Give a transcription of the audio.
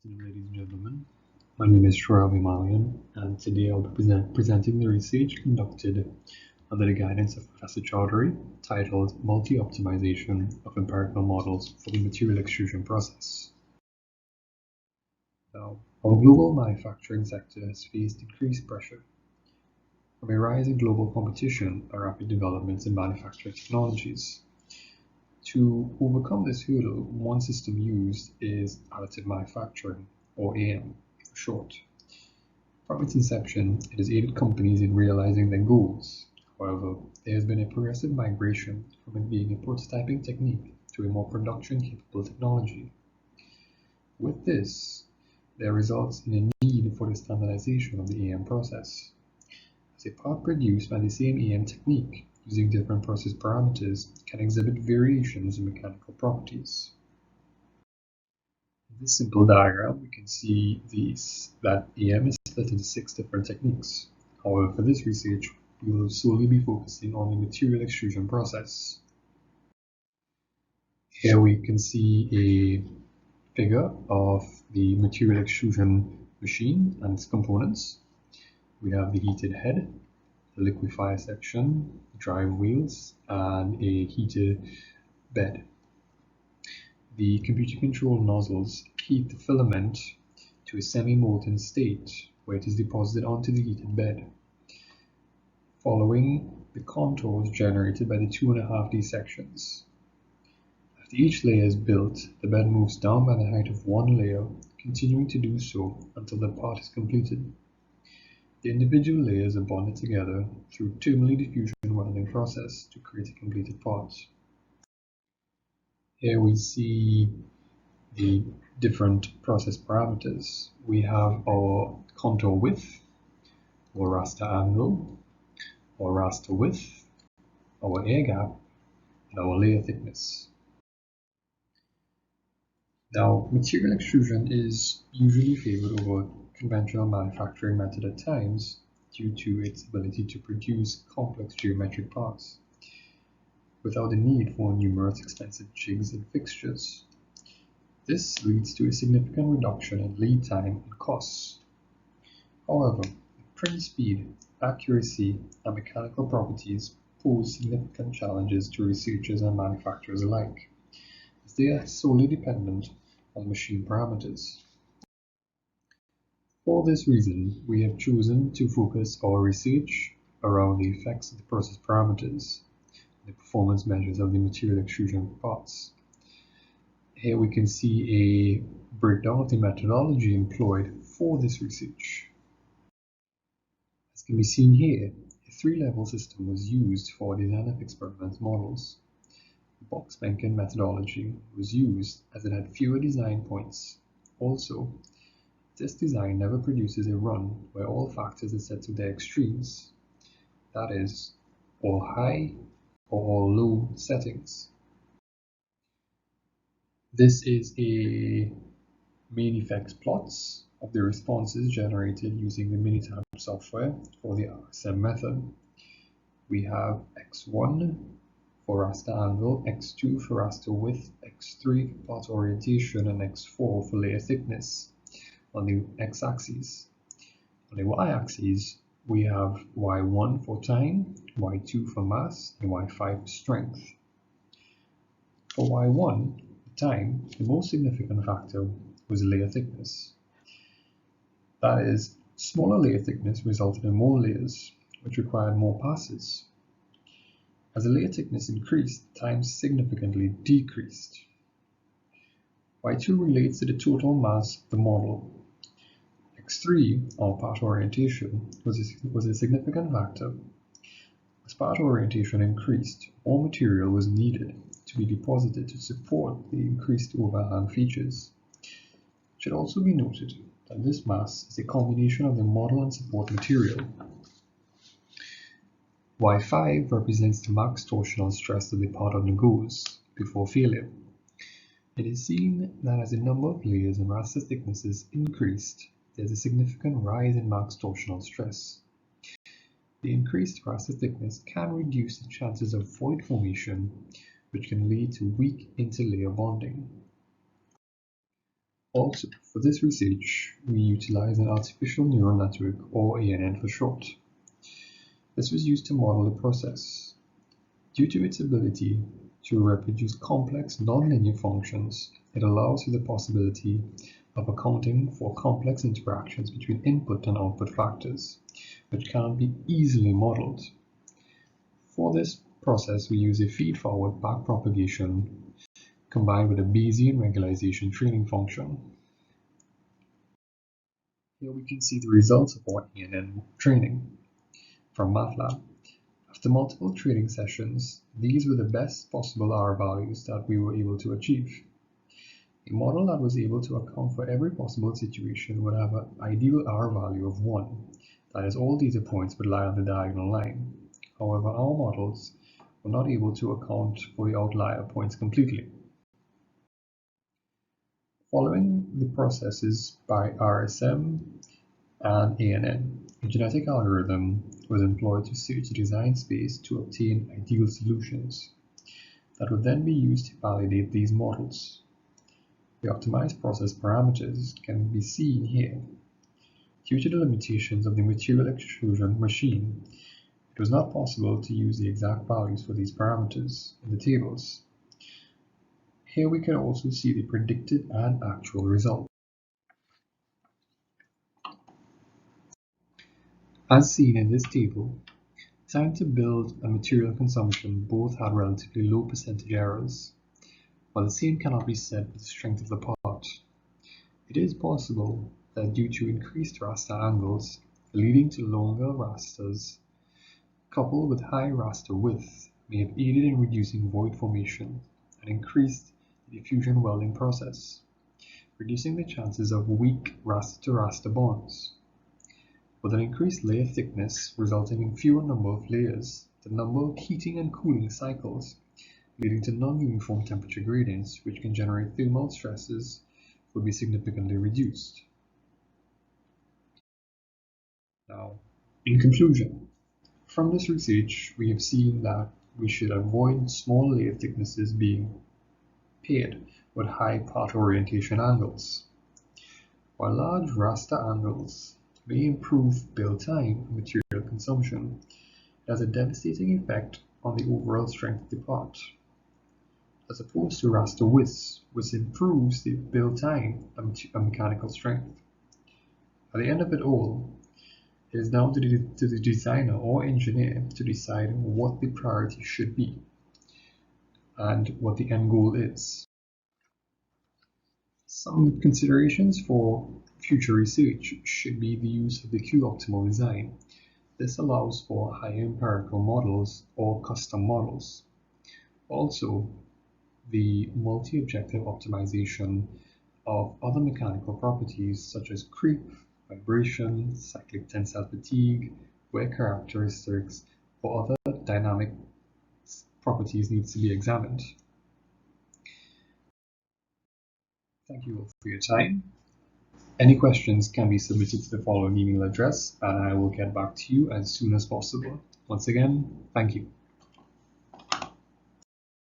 afternoon, ladies and gentlemen. My name is Mallian, and today I'll be presenting the research conducted under the guidance of Professor Chowdary, titled Multi-Optimization of Empirical Models for the Material Extrusion Process. Now, our global manufacturing sector has faced increased pressure from a rise in global competition and rapid developments in manufacturing technologies. To overcome this hurdle, one system used is additive manufacturing, or AM for short. From its inception, it has aided companies in realizing their goals. However, there has been a progressive migration from it being a prototyping technique to a more production-capable technology. With this, there results in a need for the standardization of the AM process. As a part produced by the same AM technique, using different process parameters, can exhibit variations in mechanical properties. In this simple diagram, we can see that AM is split into 6 different techniques. However, for this research, we will solely be focusing on the material extrusion process. Here we can see a figure of the material extrusion machine and its components. We have the heated head, the liquefier section, drive wheels, and a heated bed. The computer-controlled nozzles heat the filament to a semi-molten state where it is deposited onto the heated bed. Following the contours generated by the 2.5D sections. After each layer is built, the bed moves down by the height of one layer, continuing to do so until the part is completed. The individual layers are bonded together through thermal diffusion welding process to create a completed part. Here we see the different process parameters. We have our contour width, our raster angle, our raster width, our air gap, and our layer thickness. Now, material extrusion is usually favored over conventional manufacturing method at times due to its ability to produce complex geometric parts without the need for numerous expensive jigs and fixtures. This leads to a significant reduction in lead time and costs. However, print speed, accuracy, and mechanical properties pose significant challenges to researchers and manufacturers alike, as they are solely dependent on machine parameters. For this reason, we have chosen to focus our research around the effects of the process parameters, the performance measures of the material extrusion parts. Here we can see a breakdown of the methodology employed for this research. As can be seen here, a 3-level system was used for design of experiment models. The box-Mencken methodology was used as it had fewer design points. Also, this design never produces a run where all factors are set to their extremes, that is, all high or all low settings. This is a main effects plots of the responses generated using the Minitab software for the RSM method. We have X1 for raster angle, X2 for raster width, X3 for part orientation, and X4 for layer thickness on the x-axis. On the y-axis, we have y1 for time, y2 for mass, and y5 for strength. For y1, the time, the most significant factor was layer thickness. That is, smaller layer thickness resulted in more layers, which required more passes. As the layer thickness increased, time significantly decreased. Y2 relates to the total mass of the model. X3, or part orientation, was a significant factor. As part orientation increased, more material was needed to be deposited to support the increased overhang features. It should also be noted that this mass is a combination of the model and support material. Y5 represents the max torsional stress that the part undergoes before failure. It is seen that as the number of layers and raster thicknesses increased, there is a significant rise in max torsional stress. The increased raster thickness can reduce the chances of void formation, which can lead to weak interlayer bonding. Also, for this research, we utilized an artificial neural network, or ANN for short. This was used to model the process. Due to its ability to reproduce complex nonlinear functions, it allows for the possibility of accounting for complex interactions between input and output factors, which cannot be easily modeled. For this process, we use a feed-forward backpropagation combined with a Bayesian regularization training function. Here we can see the results of our ANN training from MATLAB. After multiple training sessions, these were the best possible R values that we were able to achieve. A model that was able to account for every possible situation would have an ideal R value of 1, that is, all data points would lie on the diagonal line. However, our models were not able to account for the outlier points completely. Following the processes by RSM and ANN, a genetic algorithm was employed to search the design space to obtain ideal solutions that would then be used to validate these models. The optimized process parameters can be seen here. Due to the limitations of the material extrusion machine, it was not possible to use the exact values for these parameters in the tables. Here we can also see the predicted and actual result. As seen in this table, time to build and material consumption both had relatively low percentage errors, while the same cannot be said for the strength of the part. It is possible that due to increased raster angles leading to longer rasters, coupled with high raster width, may have aided in reducing void formation and increased the diffusion welding process, reducing the chances of weak raster-to-raster bonds. With an increased layer thickness resulting in fewer number of layers, the number of heating and cooling cycles, leading to non-uniform temperature gradients which can generate thermal stresses, would be significantly reduced. Now, in conclusion, from this research, we have seen that we should avoid small layer thicknesses being paired with high part orientation angles. While large raster angles may improve build time and material consumption, it has a devastating effect on the overall strength of the part, as opposed to raster widths, which improves the build time and mechanical strength. At the end of it all, it is down to the designer or engineer to decide what the priority should be and what the end goal is. Some considerations for future research should be the use of the Q-optimal design. This allows for higher empirical models or custom models. Also, the multi-objective optimization of other mechanical properties such as creep, vibration, cyclic tensile fatigue, wear characteristics, or other dynamic properties needs to be examined. Thank you all for your time. Any questions can be submitted to the following email address, and I will get back to you as soon as possible. Once again, thank you.